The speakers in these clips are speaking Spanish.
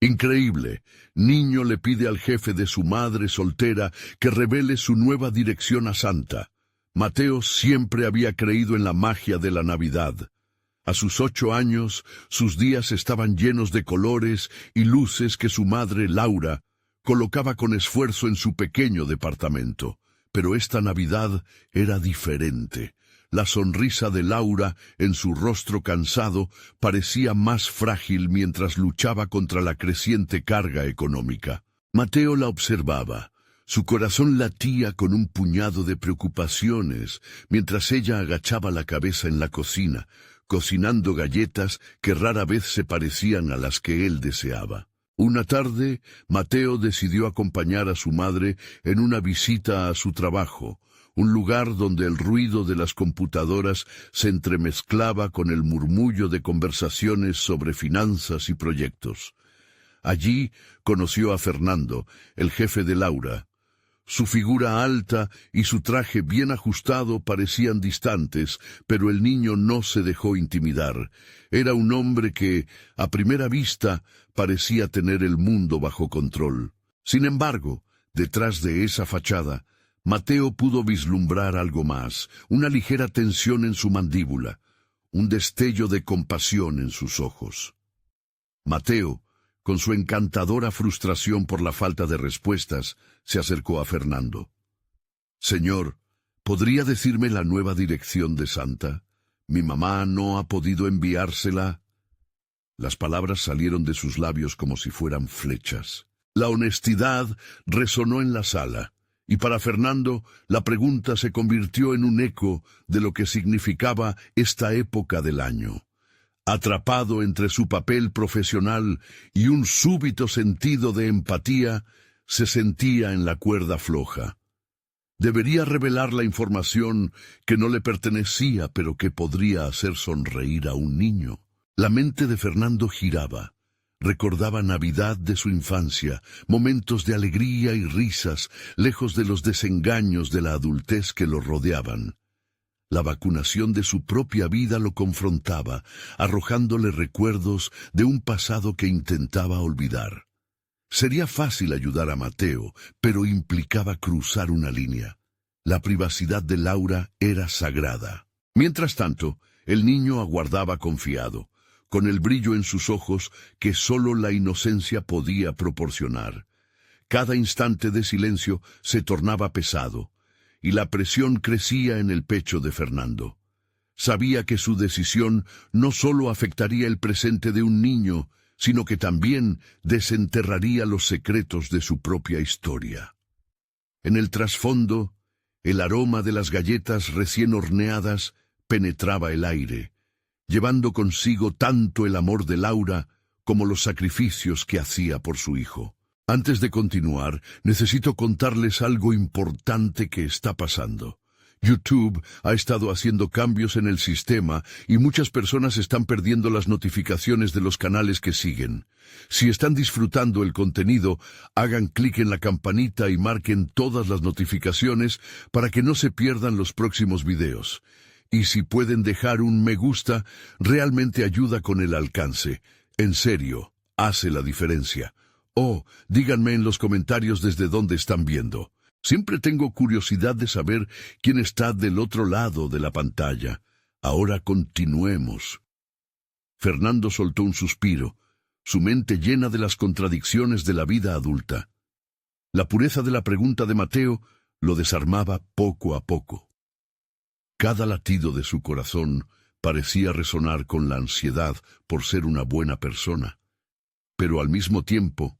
Increíble. Niño le pide al jefe de su madre soltera que revele su nueva dirección a Santa. Mateo siempre había creído en la magia de la Navidad. A sus 8 años, sus días estaban llenos de colores y luces que su madre, Laura, colocaba con esfuerzo en su pequeño departamento. Pero esta Navidad era diferente. La sonrisa de Laura en su rostro cansado parecía más frágil mientras luchaba contra la creciente carga económica. Mateo la observaba. Su corazón latía con un puñado de preocupaciones mientras ella agachaba la cabeza en la cocina, cocinando galletas que rara vez se parecían a las que él deseaba. Una tarde, Mateo decidió acompañar a su madre en una visita a su trabajo, un lugar donde el ruido de las computadoras se entremezclaba con el murmullo de conversaciones sobre finanzas y proyectos. Allí conoció a Fernando, el jefe de Laura. Su figura alta y su traje bien ajustado parecían distantes, pero el niño no se dejó intimidar. Era un hombre que, a primera vista, parecía tener el mundo bajo control. Sin embargo, detrás de esa fachada, Mateo pudo vislumbrar algo más, una ligera tensión en su mandíbula, un destello de compasión en sus ojos. Mateo, con su encantadora frustración por la falta de respuestas, se acercó a Fernando. «Señor, ¿podría decirme la nueva dirección de Santa? Mi mamá no ha podido enviársela». Las palabras salieron de sus labios como si fueran flechas. La honestidad resonó en la sala, y para Fernando la pregunta se convirtió en un eco de lo que significaba esta época del año. Atrapado entre su papel profesional y un súbito sentido de empatía, se sentía en la cuerda floja. Debería revelar la información que no le pertenecía, pero que podría hacer sonreír a un niño. La mente de Fernando giraba. Recordaba Navidad de su infancia, momentos de alegría y risas, lejos de los desengaños de la adultez que lo rodeaban. La vacunación de su propia vida lo confrontaba, arrojándole recuerdos de un pasado que intentaba olvidar. Sería fácil ayudar a Mateo, pero implicaba cruzar una línea. La privacidad de Laura era sagrada. Mientras tanto, el niño aguardaba confiado, con el brillo en sus ojos que sólo la inocencia podía proporcionar. Cada instante de silencio se tornaba pesado, y la presión crecía en el pecho de Fernando. Sabía que su decisión no solo afectaría el presente de un niño, sino que también desenterraría los secretos de su propia historia. En el trasfondo, el aroma de las galletas recién horneadas penetraba el aire, llevando consigo tanto el amor de Laura como los sacrificios que hacía por su hijo. Antes de continuar, necesito contarles algo importante que está pasando. YouTube ha estado haciendo cambios en el sistema y muchas personas están perdiendo las notificaciones de los canales que siguen. Si están disfrutando el contenido, hagan clic en la campanita y marquen todas las notificaciones para que no se pierdan los próximos videos. Y si pueden dejar un me gusta, realmente ayuda con el alcance. En serio, hace la diferencia. Díganme en los comentarios desde dónde están viendo. Siempre tengo curiosidad de saber quién está del otro lado de la pantalla. Ahora continuemos. Fernando soltó un suspiro, su mente llena de las contradicciones de la vida adulta. La pureza de la pregunta de Mateo lo desarmaba poco a poco. Cada latido de su corazón parecía resonar con la ansiedad por ser una buena persona. Pero al mismo tiempo,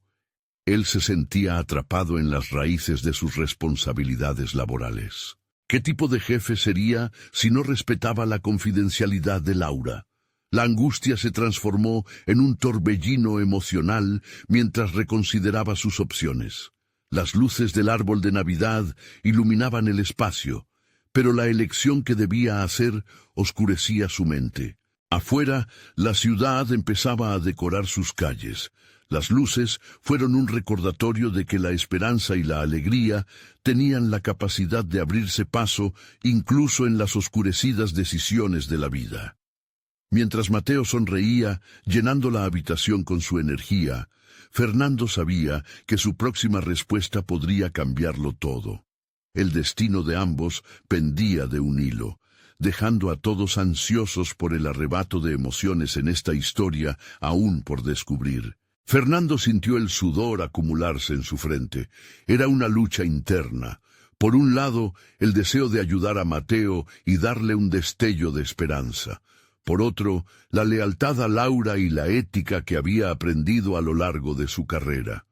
él se sentía atrapado en las raíces de sus responsabilidades laborales. ¿Qué tipo de jefe sería si no respetaba la confidencialidad de Laura? La angustia se transformó en un torbellino emocional mientras reconsideraba sus opciones. Las luces del árbol de Navidad iluminaban el espacio, pero la elección que debía hacer oscurecía su mente. Afuera, la ciudad empezaba a decorar sus calles. Las luces fueron un recordatorio de que la esperanza y la alegría tenían la capacidad de abrirse paso incluso en las oscurecidas decisiones de la vida. Mientras Mateo sonreía, llenando la habitación con su energía, Fernando sabía que su próxima respuesta podría cambiarlo todo. El destino de ambos pendía de un hilo, dejando a todos ansiosos por el arrebato de emociones en esta historia aún por descubrir. Fernando sintió el sudor acumularse en su frente. Era una lucha interna. Por un lado, el deseo de ayudar a Mateo y darle un destello de esperanza. Por otro, la lealtad a Laura y la ética que había aprendido a lo largo de su carrera.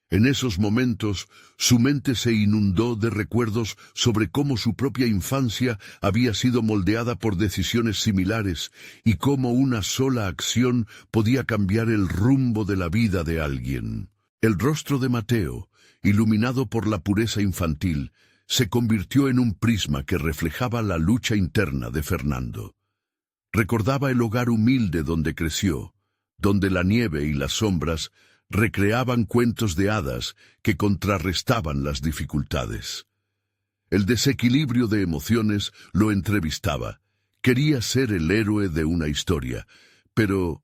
En esos momentos, su mente se inundó de recuerdos sobre cómo su propia infancia había sido moldeada por decisiones similares y cómo una sola acción podía cambiar el rumbo de la vida de alguien. El rostro de Mateo, iluminado por la pureza infantil, se convirtió en un prisma que reflejaba la lucha interna de Fernando. Recordaba el hogar humilde donde creció, donde la nieve y las sombras recreaban cuentos de hadas que contrarrestaban las dificultades. El desequilibrio de emociones lo entrevistaba. Quería ser el héroe de una historia, pero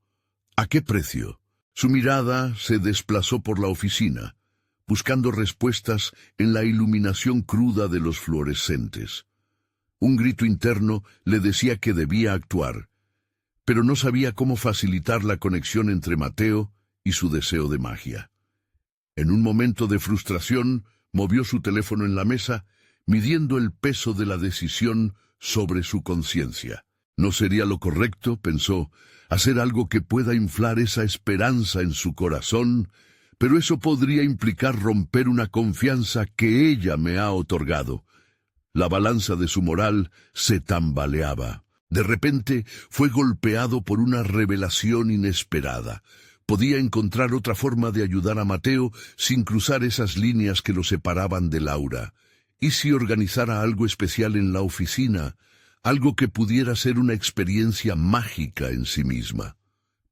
¿a qué precio? Su mirada se desplazó por la oficina, buscando respuestas en la iluminación cruda de los fluorescentes. Un grito interno le decía que debía actuar, pero no sabía cómo facilitar la conexión entre Mateo y su deseo de magia. En un momento de frustración, movió su teléfono en la mesa, midiendo el peso de la decisión sobre su conciencia. ¿No sería lo correcto, pensó, hacer algo que pueda inflar esa esperanza en su corazón? Pero eso podría implicar romper una confianza que ella me ha otorgado. La balanza de su moral se tambaleaba. De repente fue golpeado por una revelación inesperada. Podía encontrar otra forma de ayudar a Mateo sin cruzar esas líneas que lo separaban de Laura. ¿Y si organizara algo especial en la oficina? Algo que pudiera ser una experiencia mágica en sí misma.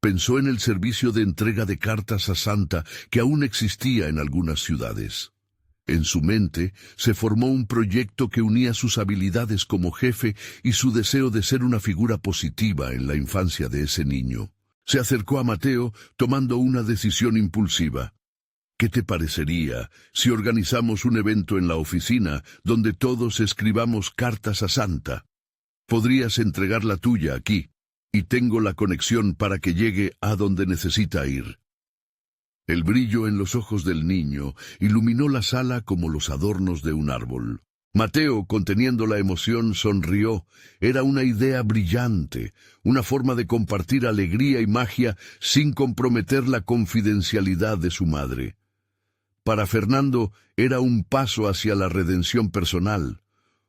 Pensó en el servicio de entrega de cartas a Santa que aún existía en algunas ciudades. En su mente se formó un proyecto que unía sus habilidades como jefe y su deseo de ser una figura positiva en la infancia de ese niño. Se acercó a Mateo tomando una decisión impulsiva. ¿Qué te parecería si organizamos un evento en la oficina donde todos escribamos cartas a Santa? Podrías entregar la tuya aquí, y tengo la conexión para que llegue a donde necesita ir. El brillo en los ojos del niño iluminó la sala como los adornos de un árbol. Mateo, conteniendo la emoción, sonrió. Era una idea brillante, una forma de compartir alegría y magia sin comprometer la confidencialidad de su madre. Para Fernando era un paso hacia la redención personal,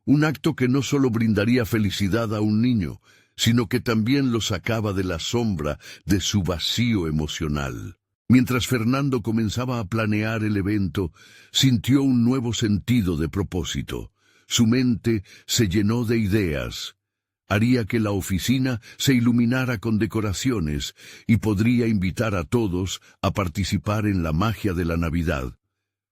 un acto que no solo brindaría felicidad a un niño, sino que también lo sacaba de la sombra de su vacío emocional. Mientras Fernando comenzaba a planear el evento, sintió un nuevo sentido de propósito. Su mente se llenó de ideas. Haría que la oficina se iluminara con decoraciones y podría invitar a todos a participar en la magia de la Navidad.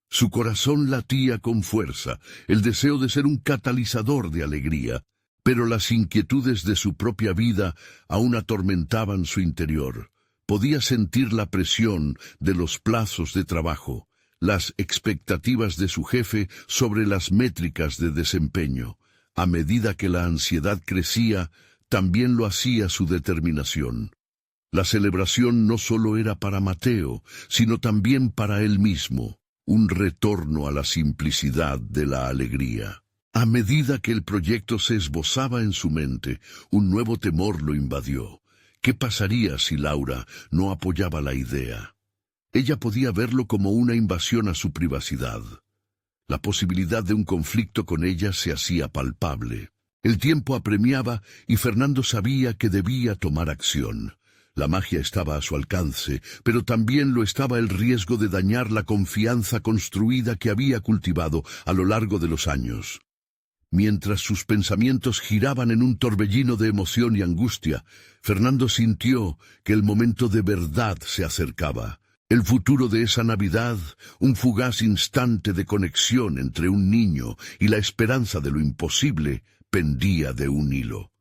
Su corazón latía con fuerza, el deseo de ser un catalizador de alegría, pero las inquietudes de su propia vida aún atormentaban su interior. Podía sentir la presión de los plazos de trabajo, las expectativas de su jefe sobre las métricas de desempeño. A medida que la ansiedad crecía, también lo hacía su determinación. La celebración no solo era para Mateo, sino también para él mismo, un retorno a la simplicidad de la alegría. A medida que el proyecto se esbozaba en su mente, un nuevo temor lo invadió. ¿Qué pasaría si Laura no apoyaba la idea? Ella podía verlo como una invasión a su privacidad. La posibilidad de un conflicto con ella se hacía palpable. El tiempo apremiaba y Fernando sabía que debía tomar acción. La magia estaba a su alcance, pero también lo estaba el riesgo de dañar la confianza construida que había cultivado a lo largo de los años. Mientras sus pensamientos giraban en un torbellino de emoción y angustia, Fernando sintió que el momento de verdad se acercaba. El futuro de esa Navidad, un fugaz instante de conexión entre un niño y la esperanza de lo imposible, pendía de un hilo.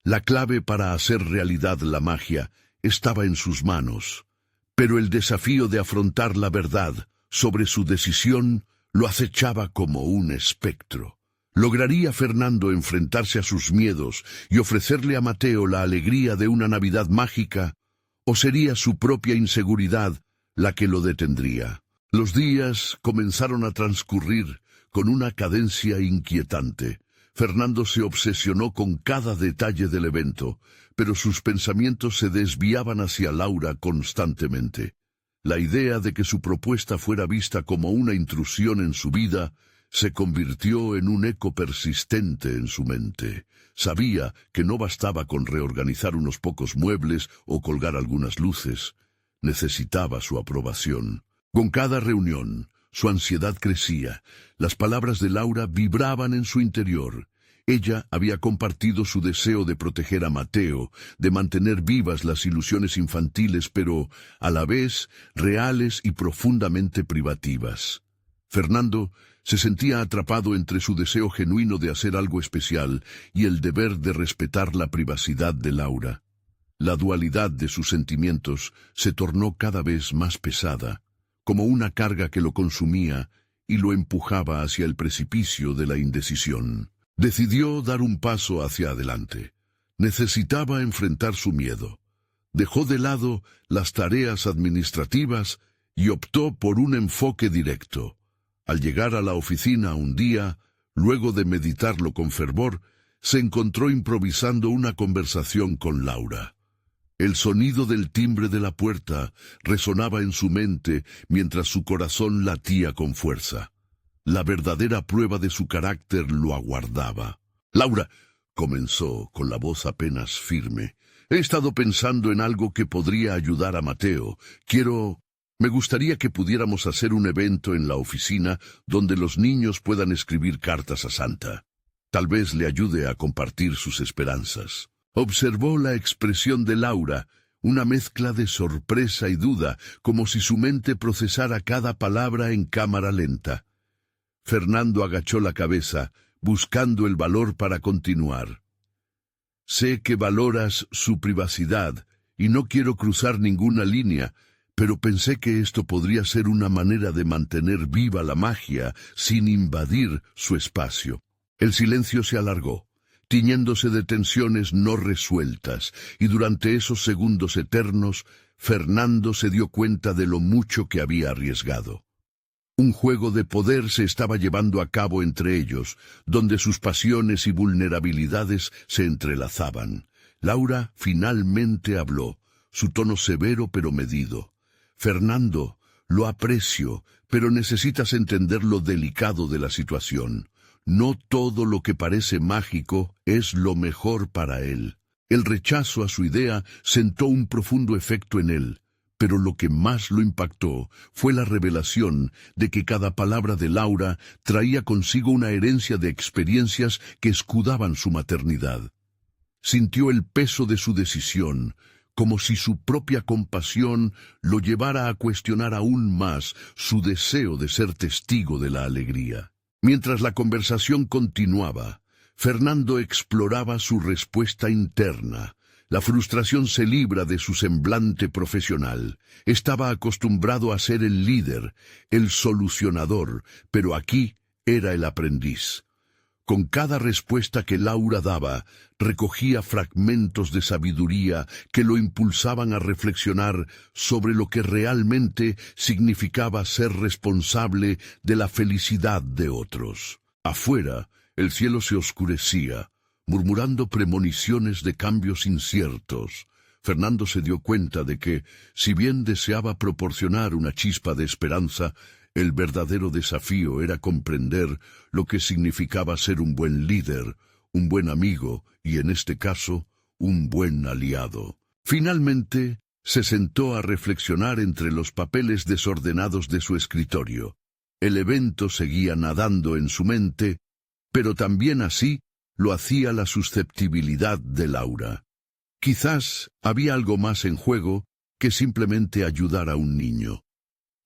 La clave para hacer realidad la magia estaba en sus manos, Pero el desafío de afrontar la verdad sobre su decisión lo acechaba como un espectro. ¿Lograría Fernando enfrentarse a sus miedos y ofrecerle a Mateo la alegría de una Navidad mágica? ¿O sería su propia inseguridad la que lo detendría? Los días comenzaron a transcurrir con una cadencia inquietante. Fernando se obsesionó con cada detalle del evento, pero sus pensamientos se desviaban hacia Laura constantemente. La idea de que su propuesta fuera vista como una intrusión en su vida se convirtió en un eco persistente en su mente. Sabía que no bastaba con reorganizar unos pocos muebles o colgar algunas luces. Necesitaba su aprobación. Con cada reunión, su ansiedad crecía. Las palabras de Laura vibraban en su interior. Ella había compartido su deseo de proteger a Mateo, de mantener vivas las ilusiones infantiles, pero a la vez reales y profundamente privativas. Fernando se sentía atrapado entre su deseo genuino de hacer algo especial y el deber de respetar la privacidad de Laura. La dualidad de sus sentimientos se tornó cada vez más pesada, como una carga que lo consumía y lo empujaba hacia el precipicio de la indecisión. Decidió dar un paso hacia adelante. Necesitaba enfrentar su miedo. Dejó de lado las tareas administrativas y optó por un enfoque directo. Al llegar a la oficina un día, luego de meditarlo con fervor, se encontró improvisando una conversación con Laura. El sonido del timbre de la puerta resonaba en su mente mientras su corazón latía con fuerza. La verdadera prueba de su carácter lo aguardaba. «Laura», comenzó con la voz apenas firme, «he estado pensando en algo que podría ayudar a Mateo. Me gustaría que pudiéramos hacer un evento en la oficina donde los niños puedan escribir cartas a Santa. Tal vez le ayude a compartir sus esperanzas». Observó la expresión de Laura, una mezcla de sorpresa y duda, como si su mente procesara cada palabra en cámara lenta. Fernando agachó la cabeza, buscando el valor para continuar. «Sé que valoras su privacidad y no quiero cruzar ninguna línea, pero pensé que esto podría ser una manera de mantener viva la magia sin invadir su espacio». El silencio se alargó, tiñéndose de tensiones no resueltas, y durante esos segundos eternos, Fernando se dio cuenta de lo mucho que había arriesgado. Un juego de poder se estaba llevando a cabo entre ellos, donde sus pasiones y vulnerabilidades se entrelazaban. Laura finalmente habló, su tono severo pero medido. «Fernando, lo aprecio, pero necesitas entender lo delicado de la situación. No todo lo que parece mágico es lo mejor para él». El rechazo a su idea sentó un profundo efecto en él, pero lo que más lo impactó fue la revelación de que cada palabra de Laura traía consigo una herencia de experiencias que escudaban su maternidad. Sintió el peso de su decisión, como si su propia compasión lo llevara a cuestionar aún más su deseo de ser testigo de la alegría. Mientras la conversación continuaba, Fernando exploraba su respuesta interna. La frustración se libra de su semblante profesional. Estaba acostumbrado a ser el líder, el solucionador, pero aquí era el aprendiz. Con cada respuesta que Laura daba, recogía fragmentos de sabiduría que lo impulsaban a reflexionar sobre lo que realmente significaba ser responsable de la felicidad de otros. Afuera, el cielo se oscurecía, murmurando premoniciones de cambios inciertos. Fernando se dio cuenta de que, si bien deseaba proporcionar una chispa de esperanza, el verdadero desafío era comprender lo que significaba ser un buen líder, un buen amigo y, en este caso, un buen aliado. Finalmente, se sentó a reflexionar entre los papeles desordenados de su escritorio. El evento seguía nadando en su mente, pero también así lo hacía la susceptibilidad de Laura. Quizás había algo más en juego que simplemente ayudar a un niño.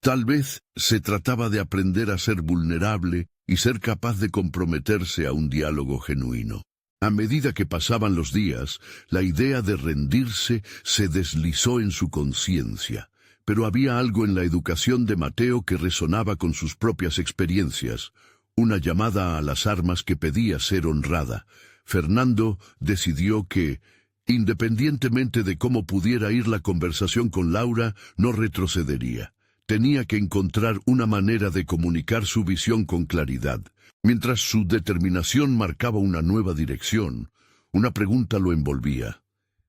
Tal vez se trataba de aprender a ser vulnerable y ser capaz de comprometerse a un diálogo genuino. A medida que pasaban los días, la idea de rendirse se deslizó en su conciencia, pero había algo en la educación de Mateo que resonaba con sus propias experiencias, una llamada a las armas que pedía ser honrada. Fernando decidió que, independientemente de cómo pudiera ir la conversación con Laura, no retrocedería. Tenía que encontrar una manera de comunicar su visión con claridad. Mientras su determinación marcaba una nueva dirección, una pregunta lo envolvía.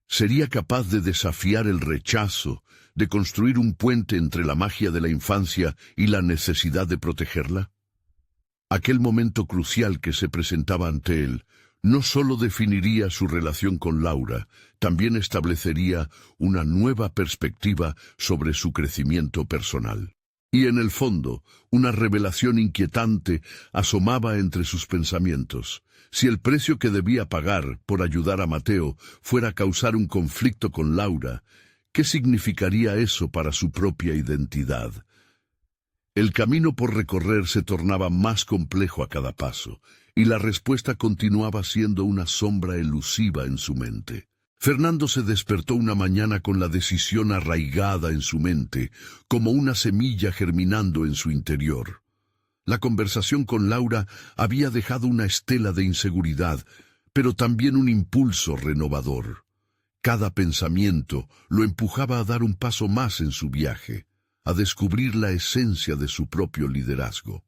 ¿Sería capaz de desafiar el rechazo, de construir un puente entre la magia de la infancia y la necesidad de protegerla? Aquel momento crucial que se presentaba ante él no solo definiría su relación con Laura, también establecería una nueva perspectiva sobre su crecimiento personal. Y en el fondo, una revelación inquietante asomaba entre sus pensamientos. Si el precio que debía pagar por ayudar a Mateo fuera causar un conflicto con Laura, ¿qué significaría eso para su propia identidad? El camino por recorrer se tornaba más complejo a cada paso, y la respuesta continuaba siendo una sombra elusiva en su mente. Fernando se despertó una mañana con la decisión arraigada en su mente, como una semilla germinando en su interior. La conversación con Laura había dejado una estela de inseguridad, pero también un impulso renovador. Cada pensamiento lo empujaba a dar un paso más en su viaje, a descubrir la esencia de su propio liderazgo.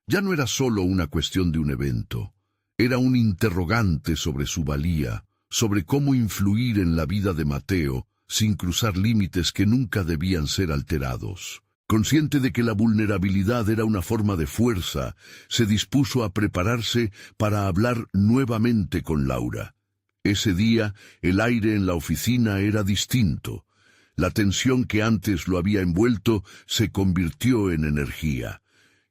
Ya no era solo una cuestión de un evento, era un interrogante sobre su valía, sobre cómo influir en la vida de Mateo sin cruzar límites que nunca debían ser alterados. Consciente de que la vulnerabilidad era una forma de fuerza, se dispuso a prepararse para hablar nuevamente con Laura. Ese día, el aire en la oficina era distinto. La tensión que antes lo había envuelto se convirtió en energía.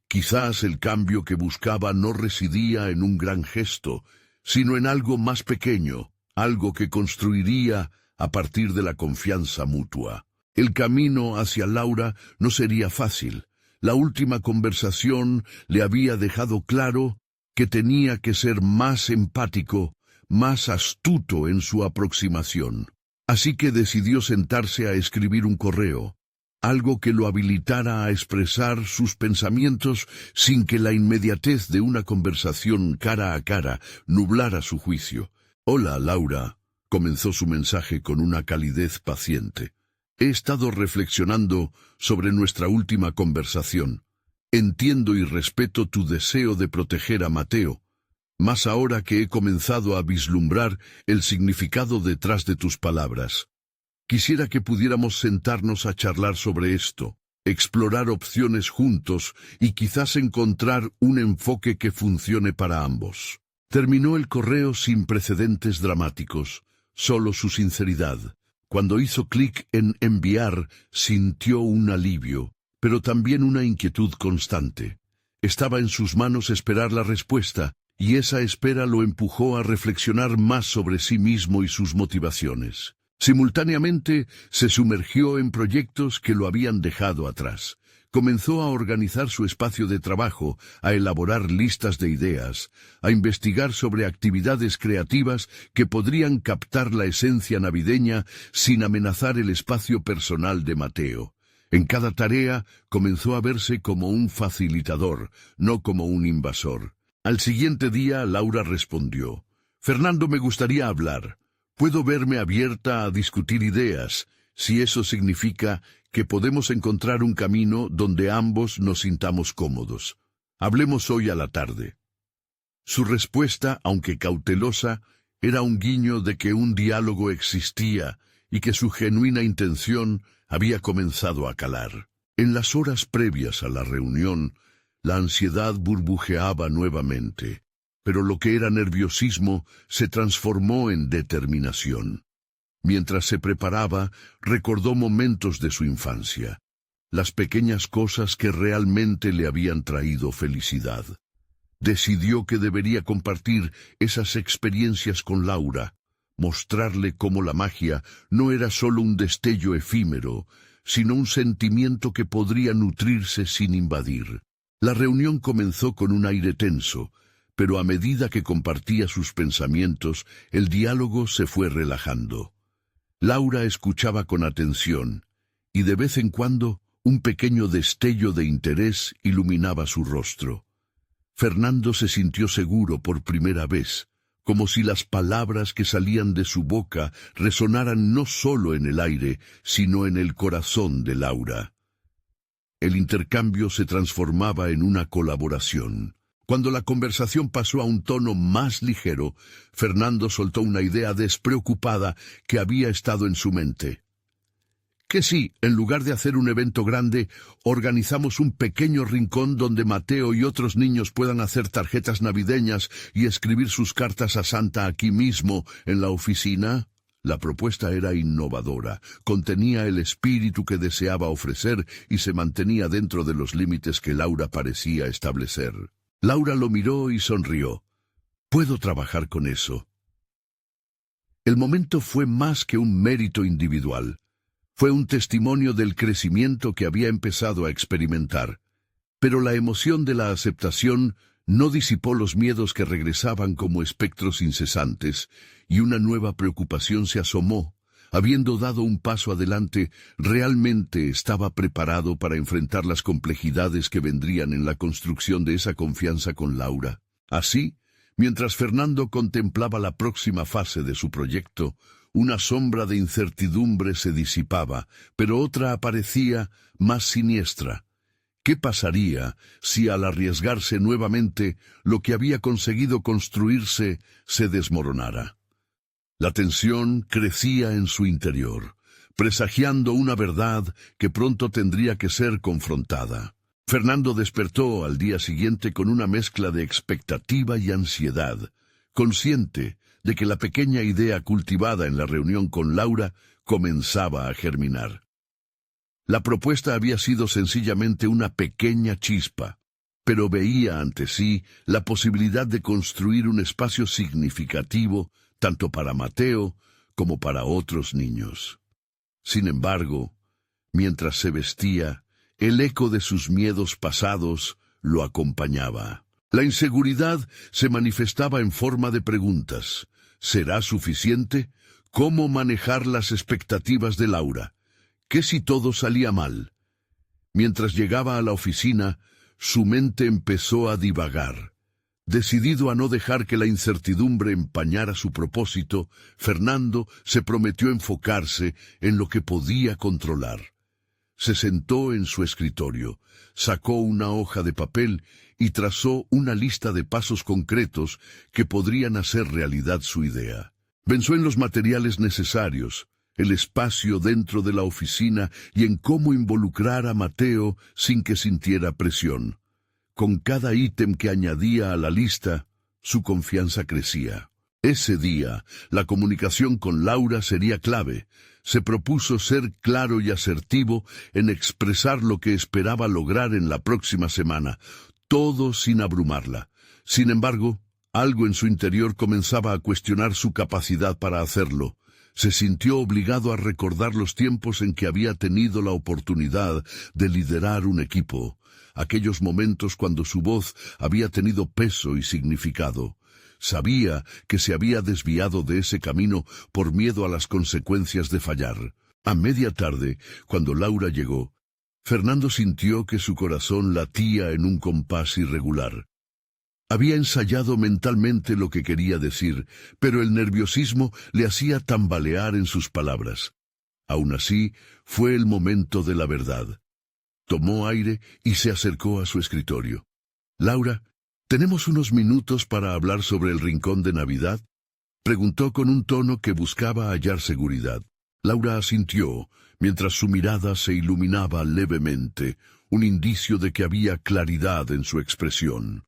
Quizás el cambio que buscaba no residía en un gran gesto, sino en algo más pequeño, algo que construiría a partir de la confianza mutua. El camino hacia Laura no sería fácil. La última conversación le había dejado claro que tenía que ser más empático, más astuto en su aproximación. Así que decidió sentarse a escribir un correo, algo que lo habilitara a expresar sus pensamientos sin que la inmediatez de una conversación cara a cara nublara su juicio. «Hola, Laura», comenzó su mensaje con una calidez paciente. «He estado reflexionando sobre nuestra última conversación. Entiendo y respeto tu deseo de proteger a Mateo, más ahora que he comenzado a vislumbrar el significado detrás de tus palabras. Quisiera que pudiéramos sentarnos a charlar sobre esto, explorar opciones juntos y quizás encontrar un enfoque que funcione para ambos». Terminó el correo sin precedentes dramáticos, solo su sinceridad. Cuando hizo clic en enviar, sintió un alivio, pero también una inquietud constante. Estaba en sus manos esperar la respuesta, y esa espera lo empujó a reflexionar más sobre sí mismo y sus motivaciones. Simultáneamente, se sumergió en proyectos que lo habían dejado atrás. Comenzó a organizar su espacio de trabajo, a elaborar listas de ideas, a investigar sobre actividades creativas que podrían captar la esencia navideña sin amenazar el espacio personal de Mateo. En cada tarea comenzó a verse como un facilitador, no como un invasor. Al siguiente día, Laura respondió: «Fernando, me gustaría hablar. Puedo verme abierta a discutir ideas, si eso significa que podemos encontrar un camino donde ambos nos sintamos cómodos. Hablemos hoy a la tarde». Su respuesta, aunque cautelosa, era un guiño de que un diálogo existía y que su genuina intención había comenzado a calar. En las horas previas a la reunión, la ansiedad burbujeaba nuevamente, pero lo que era nerviosismo se transformó en determinación. Mientras se preparaba, recordó momentos de su infancia, las pequeñas cosas que realmente le habían traído felicidad. Decidió que debería compartir esas experiencias con Laura, mostrarle cómo la magia no era solo un destello efímero, sino un sentimiento que podría nutrirse sin invadir. La reunión comenzó con un aire tenso, pero a medida que compartía sus pensamientos, el diálogo se fue relajando. Laura escuchaba con atención, y de vez en cuando un pequeño destello de interés iluminaba su rostro. Fernando se sintió seguro por primera vez, como si las palabras que salían de su boca resonaran no solo en el aire, sino en el corazón de Laura. El intercambio se transformaba en una colaboración. Cuando la conversación pasó a un tono más ligero, Fernando soltó una idea despreocupada que había estado en su mente. ¿Qué si, en lugar de hacer un evento grande, organizamos un pequeño rincón donde Mateo y otros niños puedan hacer tarjetas navideñas y escribir sus cartas a Santa aquí mismo, en la oficina? La propuesta era innovadora, contenía el espíritu que deseaba ofrecer y se mantenía dentro de los límites que Laura parecía establecer. Laura lo miró y sonrió. «Puedo trabajar con eso». El momento fue más que un mérito individual. Fue un testimonio del crecimiento que había empezado a experimentar. Pero la emoción de la aceptación no disipó los miedos que regresaban como espectros incesantes, y una nueva preocupación se asomó. Habiendo dado un paso adelante, realmente estaba preparado para enfrentar las complejidades que vendrían en la construcción de esa confianza con Laura. Así, mientras Fernando contemplaba la próxima fase de su proyecto, una sombra de incertidumbre se disipaba, pero otra aparecía más siniestra. ¿Qué pasaría si al arriesgarse nuevamente lo que había conseguido construirse se desmoronara? La tensión crecía en su interior, presagiando una verdad que pronto tendría que ser confrontada. Fernando despertó al día siguiente con una mezcla de expectativa y ansiedad, consciente de que la pequeña idea cultivada en la reunión con Laura comenzaba a germinar. La propuesta había sido sencillamente una pequeña chispa, pero veía ante sí la posibilidad de construir un espacio significativo tanto para Mateo como para otros niños. Sin embargo, mientras se vestía, el eco de sus miedos pasados lo acompañaba. La inseguridad se manifestaba en forma de preguntas. ¿Será suficiente? ¿Cómo manejar las expectativas de Laura? ¿Qué si todo salía mal? Mientras llegaba a la oficina, su mente empezó a divagar. Decidido a no dejar que la incertidumbre empañara su propósito, Fernando se prometió enfocarse en lo que podía controlar. Se sentó en su escritorio, sacó una hoja de papel y trazó una lista de pasos concretos que podrían hacer realidad su idea. Pensó en los materiales necesarios, el espacio dentro de la oficina y en cómo involucrar a Mateo sin que sintiera presión. Con cada ítem que añadía a la lista, su confianza crecía. Ese día, la comunicación con Laura sería clave. Se propuso ser claro y asertivo en expresar lo que esperaba lograr en la próxima semana, todo sin abrumarla. Sin embargo, algo en su interior comenzaba a cuestionar su capacidad para hacerlo. Se sintió obligado a recordar los tiempos en que había tenido la oportunidad de liderar un equipo, aquellos momentos cuando su voz había tenido peso y significado. Sabía que se había desviado de ese camino por miedo a las consecuencias de fallar. A media tarde, cuando Laura llegó, Fernando sintió que su corazón latía en un compás irregular. Había ensayado mentalmente lo que quería decir, pero el nerviosismo le hacía tambalear en sus palabras. Aún así, fue el momento de la verdad. Tomó aire y se acercó a su escritorio. «Laura, ¿tenemos unos minutos para hablar sobre el rincón de Navidad?», preguntó con un tono que buscaba hallar seguridad. Laura asintió, mientras su mirada se iluminaba levemente, un indicio de que había claridad en su expresión.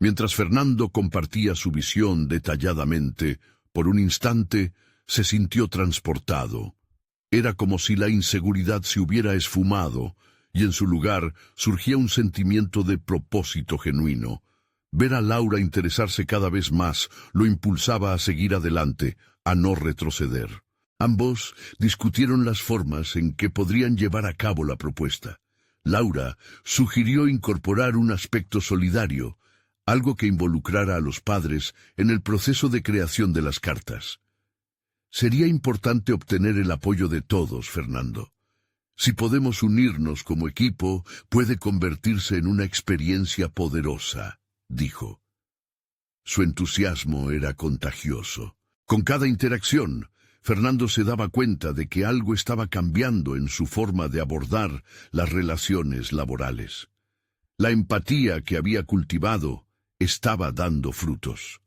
Mientras Fernando compartía su visión detalladamente, por un instante se sintió transportado. Era como si la inseguridad se hubiera esfumado, y en su lugar surgía un sentimiento de propósito genuino. Ver a Laura interesarse cada vez más lo impulsaba a seguir adelante, a no retroceder. Ambos discutieron las formas en que podrían llevar a cabo la propuesta. Laura sugirió incorporar un aspecto solidario, algo que involucrara a los padres en el proceso de creación de las cartas. Sería importante obtener el apoyo de todos, Fernando. Si podemos unirnos como equipo, puede convertirse en una experiencia poderosa, dijo. Su entusiasmo era contagioso. Con cada interacción, Fernando se daba cuenta de que algo estaba cambiando en su forma de abordar las relaciones laborales. La empatía que había cultivado estaba dando frutos.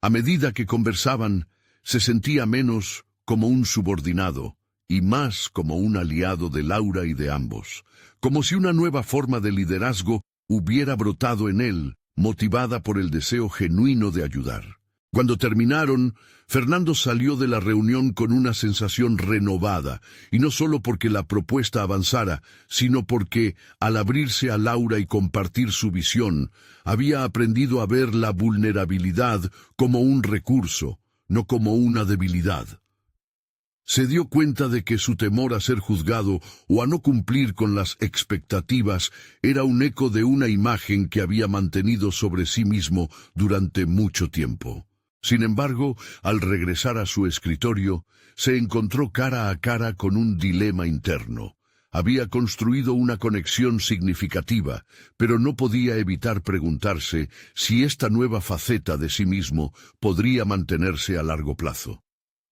A medida que conversaban, se sentía menos como un subordinado y más como un aliado de Laura y de ambos, como si una nueva forma de liderazgo hubiera brotado en él, motivada por el deseo genuino de ayudar. Cuando terminaron, Fernando salió de la reunión con una sensación renovada, y no solo porque la propuesta avanzara, sino porque, al abrirse a Laura y compartir su visión, había aprendido a ver la vulnerabilidad como un recurso, no como una debilidad. Se dio cuenta de que su temor a ser juzgado o a no cumplir con las expectativas era un eco de una imagen que había mantenido sobre sí mismo durante mucho tiempo. Sin embargo, al regresar a su escritorio, se encontró cara a cara con un dilema interno. Había construido una conexión significativa, pero no podía evitar preguntarse si esta nueva faceta de sí mismo podría mantenerse a largo plazo.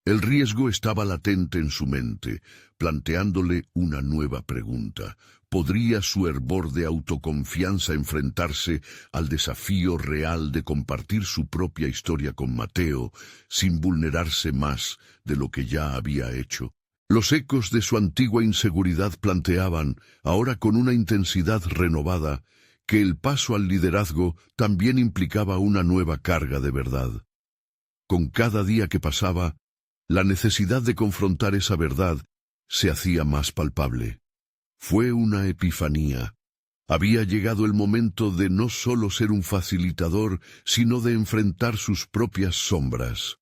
El riesgo estaba latente en su mente, planteándole una nueva pregunta. ¿Podría su hervor de autoconfianza enfrentarse al desafío real de compartir su propia historia con Mateo, sin vulnerarse más de lo que ya había hecho? Los ecos de su antigua inseguridad planteaban, ahora con una intensidad renovada, que el paso al liderazgo también implicaba una nueva carga de verdad. Con cada día que pasaba, la necesidad de confrontar esa verdad se hacía más palpable. Fue una epifanía. Había llegado el momento de no solo ser un facilitador, sino de enfrentar sus propias sombras.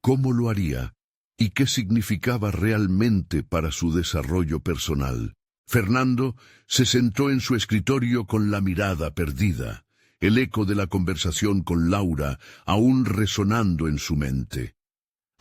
¿Cómo lo haría? ¿Y qué significaba realmente para su desarrollo personal? Fernando se sentó en su escritorio con la mirada perdida, el eco de la conversación con Laura aún resonando en su mente.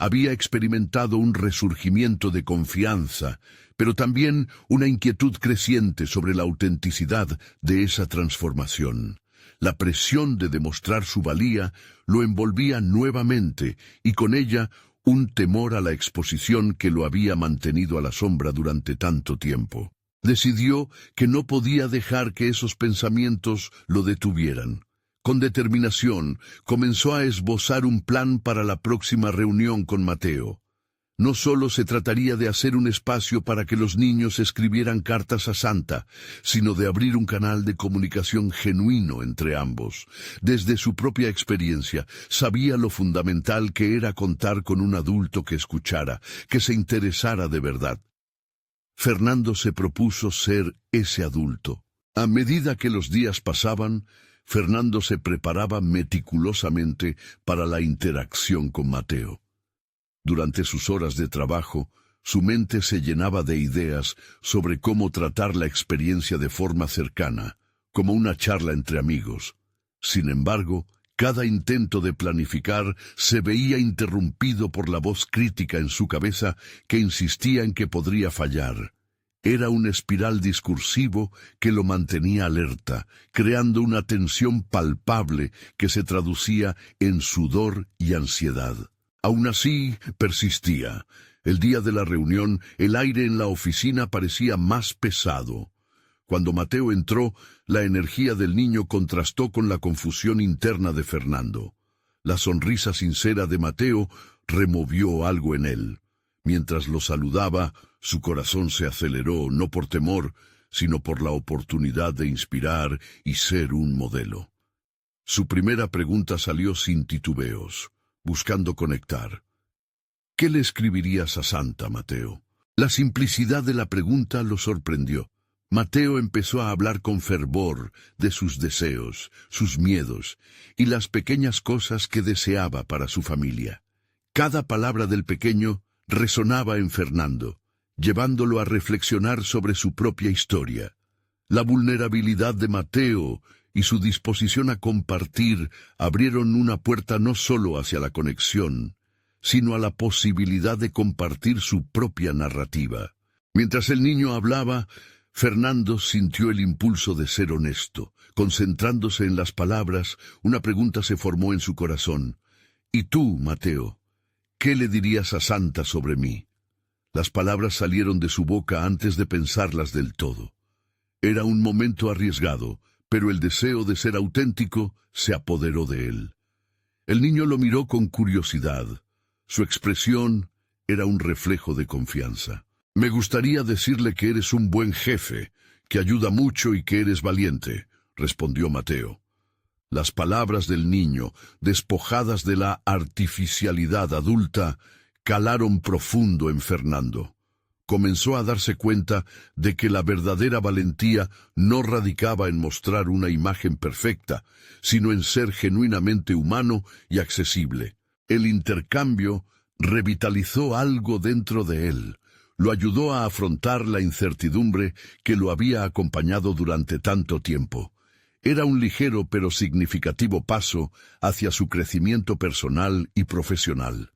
Había experimentado un resurgimiento de confianza, pero también una inquietud creciente sobre la autenticidad de esa transformación. La presión de demostrar su valía lo envolvía nuevamente, y con ella un temor a la exposición que lo había mantenido a la sombra durante tanto tiempo. Decidió que no podía dejar que esos pensamientos lo detuvieran. Con determinación, comenzó a esbozar un plan para la próxima reunión con Mateo. No solo se trataría de hacer un espacio para que los niños escribieran cartas a Santa, sino de abrir un canal de comunicación genuino entre ambos. Desde su propia experiencia, sabía lo fundamental que era contar con un adulto que escuchara, que se interesara de verdad. Fernando se propuso ser ese adulto. A medida que los días pasaban, Fernando se preparaba meticulosamente para la interacción con Mateo. Durante sus horas de trabajo, su mente se llenaba de ideas sobre cómo tratar la experiencia de forma cercana, como una charla entre amigos. Sin embargo, cada intento de planificar se veía interrumpido por la voz crítica en su cabeza que insistía en que podría fallar. Era un espiral discursivo que lo mantenía alerta, creando una tensión palpable que se traducía en sudor y ansiedad. Aún así, persistía. El día de la reunión, el aire en la oficina parecía más pesado. Cuando Mateo entró, la energía del niño contrastó con la confusión interna de Fernando. La sonrisa sincera de Mateo removió algo en él. Mientras lo saludaba, su corazón se aceleró, no por temor, sino por la oportunidad de inspirar y ser un modelo. Su primera pregunta salió sin titubeos, buscando conectar. ¿Qué le escribirías a Santa, Mateo? La simplicidad de la pregunta lo sorprendió. Mateo empezó a hablar con fervor de sus deseos, sus miedos y las pequeñas cosas que deseaba para su familia. Cada palabra del pequeño resonaba en Fernando, llevándolo a reflexionar sobre su propia historia. La vulnerabilidad de Mateo y su disposición a compartir abrieron una puerta no solo hacia la conexión, sino a la posibilidad de compartir su propia narrativa. Mientras el niño hablaba, Fernando sintió el impulso de ser honesto. Concentrándose en las palabras, una pregunta se formó en su corazón. «¿Y tú, Mateo, qué le dirías a Santa sobre mí?» Las palabras salieron de su boca antes de pensarlas del todo. Era un momento arriesgado, pero el deseo de ser auténtico se apoderó de él. El niño lo miró con curiosidad. Su expresión era un reflejo de confianza. «Me gustaría decirle que eres un buen jefe, que ayuda mucho y que eres valiente», respondió Mateo. Las palabras del niño, despojadas de la artificialidad adulta, calaron profundo en Fernando. Comenzó a darse cuenta de que la verdadera valentía no radicaba en mostrar una imagen perfecta, sino en ser genuinamente humano y accesible. El intercambio revitalizó algo dentro de él. Lo ayudó a afrontar la incertidumbre que lo había acompañado durante tanto tiempo. Era un ligero pero significativo paso hacia su crecimiento personal y profesional.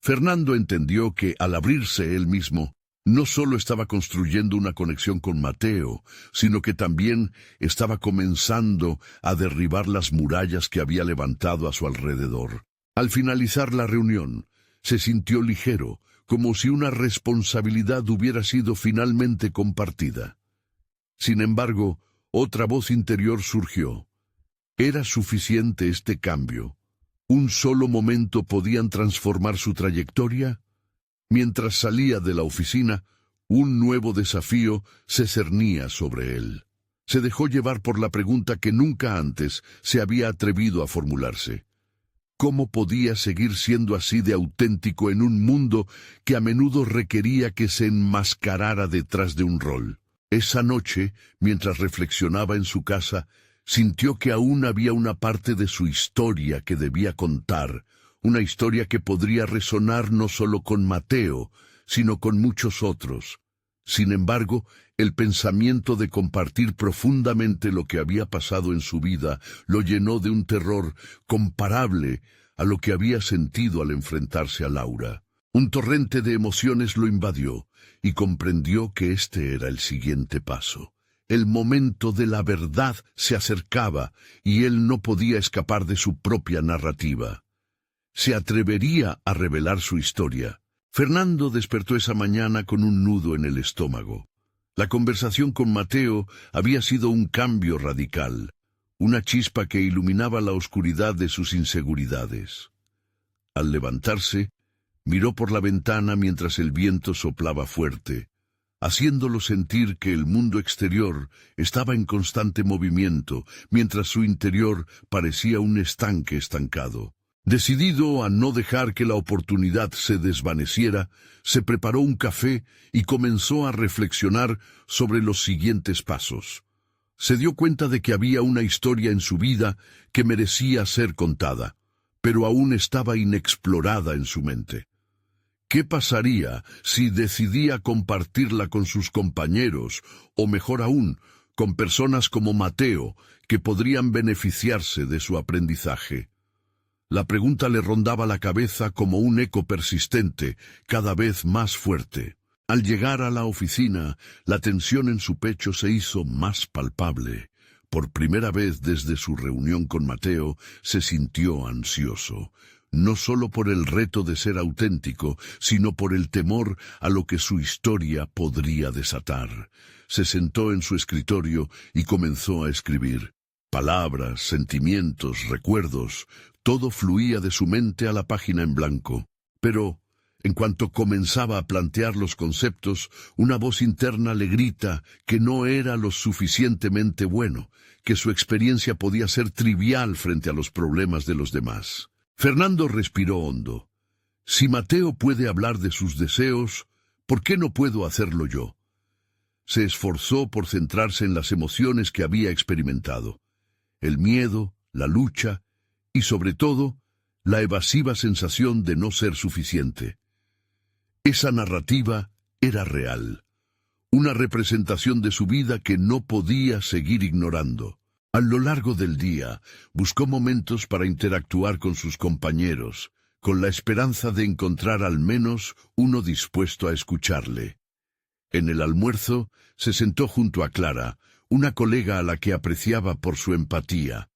Fernando entendió que, al abrirse él mismo, no solo estaba construyendo una conexión con Mateo, sino que también estaba comenzando a derribar las murallas que había levantado a su alrededor. Al finalizar la reunión, se sintió ligero, como si una responsabilidad hubiera sido finalmente compartida. Sin embargo, otra voz interior surgió. ¿Era suficiente este cambio? ¿Un solo momento podían transformar su trayectoria? Mientras salía de la oficina, un nuevo desafío se cernía sobre él. Se dejó llevar por la pregunta que nunca antes se había atrevido a formularse. ¿Cómo podía seguir siendo así de auténtico en un mundo que a menudo requería que se enmascarara detrás de un rol? Esa noche, mientras reflexionaba en su casa, sintió que aún había una parte de su historia que debía contar, una historia que podría resonar no solo con Mateo, sino con muchos otros. Sin embargo, el pensamiento de compartir profundamente lo que había pasado en su vida lo llenó de un terror comparable a lo que había sentido al enfrentarse a Laura. Un torrente de emociones lo invadió y comprendió que este era el siguiente paso. El momento de la verdad se acercaba y él no podía escapar de su propia narrativa. Se atrevería a revelar su historia. Fernando despertó esa mañana con un nudo en el estómago. La conversación con Mateo había sido un cambio radical, una chispa que iluminaba la oscuridad de sus inseguridades. Al levantarse, miró por la ventana mientras el viento soplaba fuerte, haciéndolo sentir que el mundo exterior estaba en constante movimiento, mientras su interior parecía un estanque estancado. Decidido a no dejar que la oportunidad se desvaneciera, se preparó un café y comenzó a reflexionar sobre los siguientes pasos. Se dio cuenta de que había una historia en su vida que merecía ser contada, pero aún estaba inexplorada en su mente. ¿Qué pasaría si decidía compartirla con sus compañeros, o mejor aún, con personas como Mateo, que podrían beneficiarse de su aprendizaje? La pregunta le rondaba la cabeza como un eco persistente, cada vez más fuerte. Al llegar a la oficina, la tensión en su pecho se hizo más palpable. Por primera vez desde su reunión con Mateo, se sintió ansioso, no solo por el reto de ser auténtico, sino por el temor a lo que su historia podría desatar. Se sentó en su escritorio y comenzó a escribir. Palabras, sentimientos, recuerdos, todo fluía de su mente a la página en blanco. Pero, en cuanto comenzaba a plantear los conceptos, una voz interna le grita que no era lo suficientemente bueno, que su experiencia podía ser trivial frente a los problemas de los demás. Fernando respiró hondo. Si Mateo puede hablar de sus deseos, ¿por qué no puedo hacerlo yo? Se esforzó por centrarse en las emociones que había experimentado. El miedo, la lucha y, sobre todo, la evasiva sensación de no ser suficiente. Esa narrativa era real, una representación de su vida que no podía seguir ignorando. A lo largo del día, buscó momentos para interactuar con sus compañeros, con la esperanza de encontrar al menos uno dispuesto a escucharle. En el almuerzo se sentó junto a Clara, una colega a la que apreciaba por su empatía.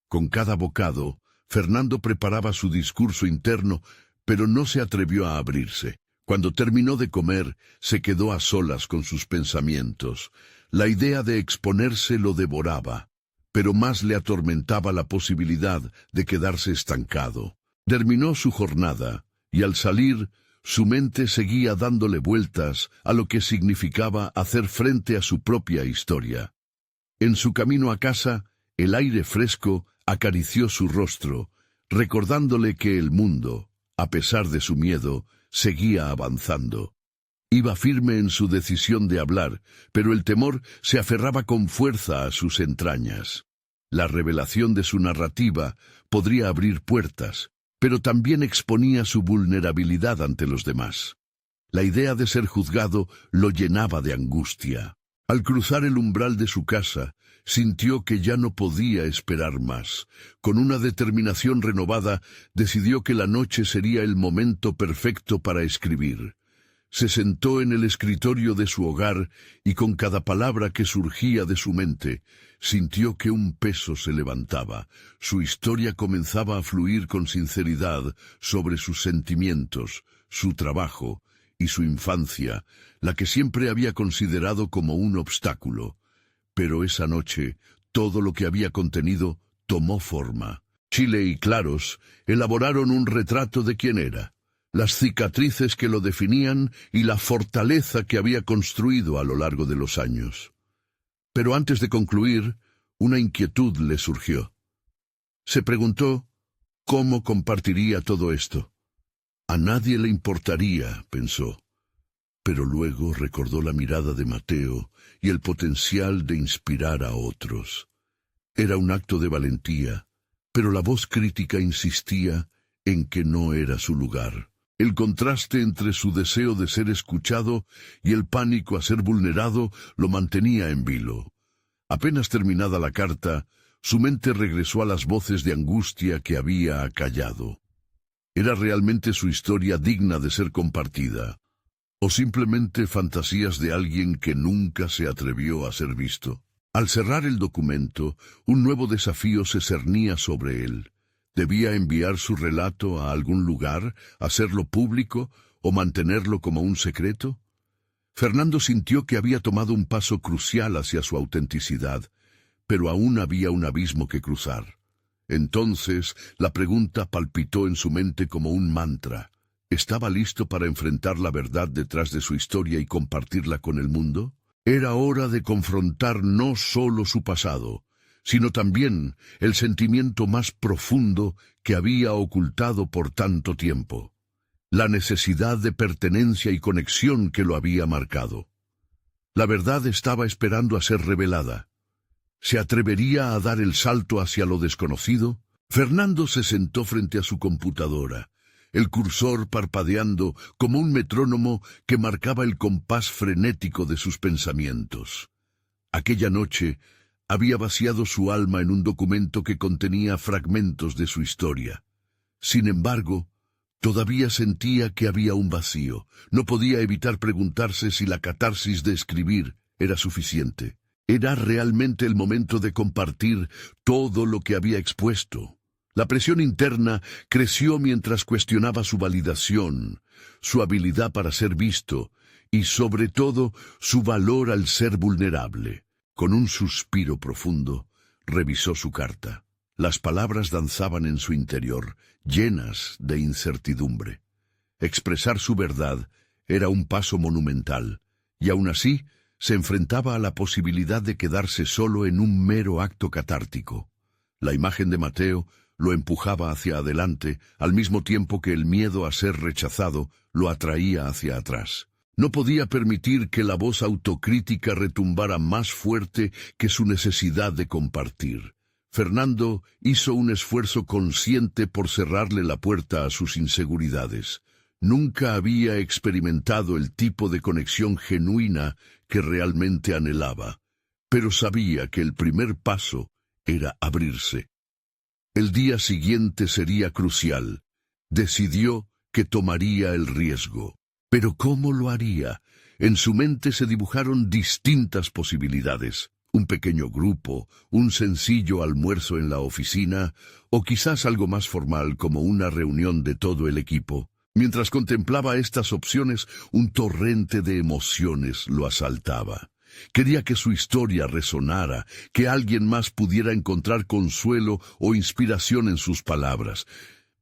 Con cada bocado, Fernando preparaba su discurso interno, pero no se atrevió a abrirse. Cuando terminó de comer, se quedó a solas con sus pensamientos. La idea de exponerse lo devoraba, pero más le atormentaba la posibilidad de quedarse estancado. Terminó su jornada, y al salir, su mente seguía dándole vueltas a lo que significaba hacer frente a su propia historia. En su camino a casa, el aire fresco acarició su rostro, recordándole que el mundo, a pesar de su miedo, seguía avanzando. Iba firme en su decisión de hablar, pero el temor se aferraba con fuerza a sus entrañas. La revelación de su narrativa podría abrir puertas, pero también exponía su vulnerabilidad ante los demás. La idea de ser juzgado lo llenaba de angustia. Al cruzar el umbral de su casa, sintió que ya no podía esperar más. Con una determinación renovada, decidió que la noche sería el momento perfecto para escribir. Se sentó en el escritorio de su hogar y con cada palabra que surgía de su mente, sintió que un peso se levantaba. Su historia comenzaba a fluir con sinceridad sobre sus sentimientos, su trabajo y su infancia, la que siempre había considerado como un obstáculo. Pero esa noche, todo lo que había contenido tomó forma. Chile y Claros elaboraron un retrato de quién era, las cicatrices que lo definían y la fortaleza que había construido a lo largo de los años. Pero antes de concluir, una inquietud le surgió. Se preguntó cómo compartiría todo esto. A nadie le importaría, pensó. Pero luego recordó la mirada de Mateo y el potencial de inspirar a otros. Era un acto de valentía, pero la voz crítica insistía en que no era su lugar. El contraste entre su deseo de ser escuchado y el pánico a ser vulnerado lo mantenía en vilo. Apenas terminada la carta, su mente regresó a las voces de angustia que había acallado. ¿Era realmente su historia digna de ser compartida? ¿O simplemente fantasías de alguien que nunca se atrevió a ser visto? Al cerrar el documento, un nuevo desafío se cernía sobre él. ¿Debía enviar su relato a algún lugar, hacerlo público o mantenerlo como un secreto? Fernando sintió que había tomado un paso crucial hacia su autenticidad, pero aún había un abismo que cruzar. Entonces, la pregunta palpitó en su mente como un mantra. ¿Estaba listo para enfrentar la verdad detrás de su historia y compartirla con el mundo? Era hora de confrontar no solo su pasado, sino también el sentimiento más profundo que había ocultado por tanto tiempo, la necesidad de pertenencia y conexión que lo había marcado. La verdad estaba esperando a ser revelada. ¿Se atrevería a dar el salto hacia lo desconocido? Fernando se sentó frente a su computadora, el cursor parpadeando como un metrónomo que marcaba el compás frenético de sus pensamientos. Aquella noche había vaciado su alma en un documento que contenía fragmentos de su historia. Sin embargo, todavía sentía que había un vacío. No podía evitar preguntarse si la catarsis de escribir era suficiente. ¿Era realmente el momento de compartir todo lo que había expuesto? La presión interna creció mientras cuestionaba su validación, su habilidad para ser visto y, sobre todo, su valor al ser vulnerable. Con un suspiro profundo, revisó su carta. Las palabras danzaban en su interior, llenas de incertidumbre. Expresar su verdad era un paso monumental, y aún así se enfrentaba a la posibilidad de quedarse solo en un mero acto catártico. La imagen de Mateo lo empujaba hacia adelante, al mismo tiempo que el miedo a ser rechazado lo atraía hacia atrás. No podía permitir que la voz autocrítica retumbara más fuerte que su necesidad de compartir. Fernando hizo un esfuerzo consciente por cerrarle la puerta a sus inseguridades. Nunca había experimentado el tipo de conexión genuina que realmente anhelaba, pero sabía que el primer paso era abrirse. El día siguiente sería crucial. Decidió que tomaría el riesgo. Pero ¿cómo lo haría? En su mente se dibujaron distintas posibilidades. Un pequeño grupo, un sencillo almuerzo en la oficina, o quizás algo más formal como una reunión de todo el equipo. Mientras contemplaba estas opciones, un torrente de emociones lo asaltaba. Quería que su historia resonara, que alguien más pudiera encontrar consuelo o inspiración en sus palabras.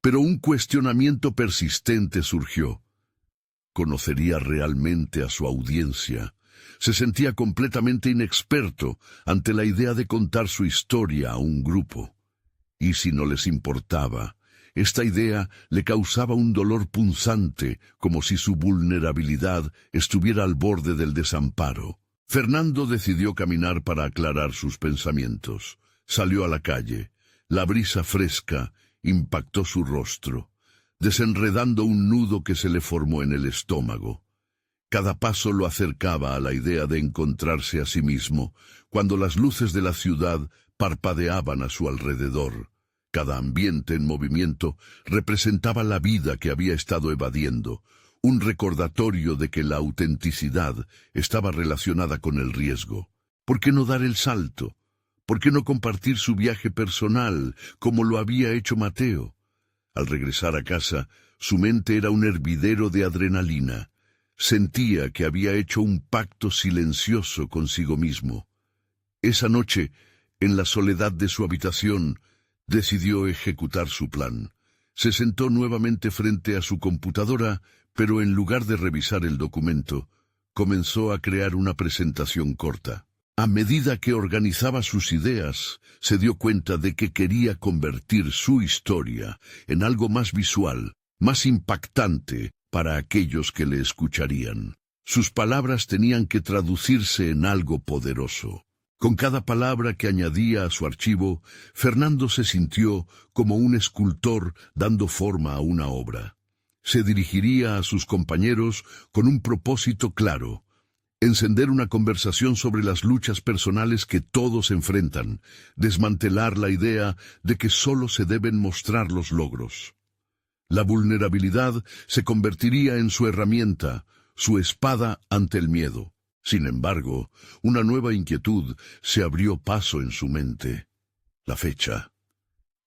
Pero un cuestionamiento persistente surgió. ¿Conocería realmente a su audiencia? Se sentía completamente inexperto ante la idea de contar su historia a un grupo. ¿Y si no les importaba? Esta idea le causaba un dolor punzante, como si su vulnerabilidad estuviera al borde del desamparo. Fernando decidió caminar para aclarar sus pensamientos. Salió a la calle. La brisa fresca impactó su rostro, desenredando un nudo que se le formó en el estómago. Cada paso lo acercaba a la idea de encontrarse a sí mismo, cuando las luces de la ciudad parpadeaban a su alrededor. Cada ambiente en movimiento representaba la vida que había estado evadiendo, un recordatorio de que la autenticidad estaba relacionada con el riesgo. ¿Por qué no dar el salto? ¿Por qué no compartir su viaje personal, como lo había hecho Mateo? Al regresar a casa, su mente era un hervidero de adrenalina. Sentía que había hecho un pacto silencioso consigo mismo. Esa noche, en la soledad de su habitación, decidió ejecutar su plan. Se sentó nuevamente frente a su computadora, pero en lugar de revisar el documento, comenzó a crear una presentación corta. A medida que organizaba sus ideas, se dio cuenta de que quería convertir su historia en algo más visual, más impactante para aquellos que le escucharían. Sus palabras tenían que traducirse en algo poderoso. Con cada palabra que añadía a su archivo, Fernando se sintió como un escultor dando forma a una obra. Se dirigiría a sus compañeros con un propósito claro: encender una conversación sobre las luchas personales que todos enfrentan, desmantelar la idea de que solo se deben mostrar los logros. La vulnerabilidad se convertiría en su herramienta, su espada ante el miedo. Sin embargo, una nueva inquietud se abrió paso en su mente: la fecha.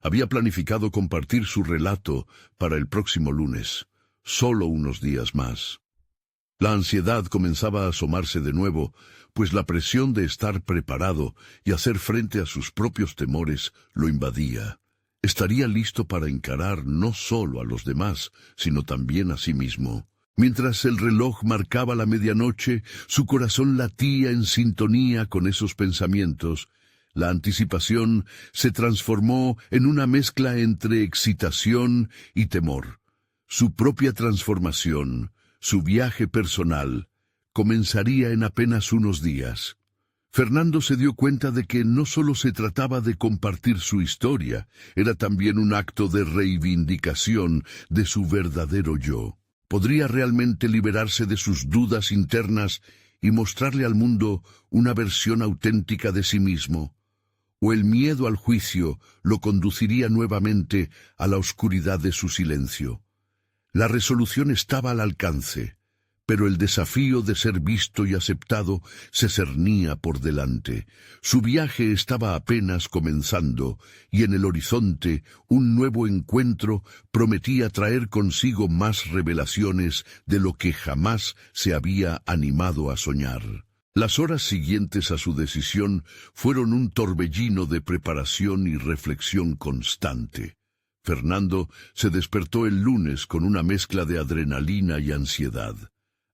Había planificado compartir su relato para el próximo lunes, solo unos días más. La ansiedad comenzaba a asomarse de nuevo, pues la presión de estar preparado y hacer frente a sus propios temores lo invadía. Estaría listo para encarar no solo a los demás, sino también a sí mismo. Mientras el reloj marcaba la medianoche, su corazón latía en sintonía con esos pensamientos. La anticipación se transformó en una mezcla entre excitación y temor. Su propia transformación, su viaje personal, comenzaría en apenas unos días. Fernando se dio cuenta de que no solo se trataba de compartir su historia, era también un acto de reivindicación de su verdadero yo. ¿Podría realmente liberarse de sus dudas internas y mostrarle al mundo una versión auténtica de sí mismo? ¿O el miedo al juicio lo conduciría nuevamente a la oscuridad de su silencio? La resolución estaba al alcance, pero el desafío de ser visto y aceptado se cernía por delante. Su viaje estaba apenas comenzando, y en el horizonte un nuevo encuentro prometía traer consigo más revelaciones de lo que jamás se había animado a soñar. Las horas siguientes a su decisión fueron un torbellino de preparación y reflexión constante. Fernando se despertó el lunes con una mezcla de adrenalina y ansiedad.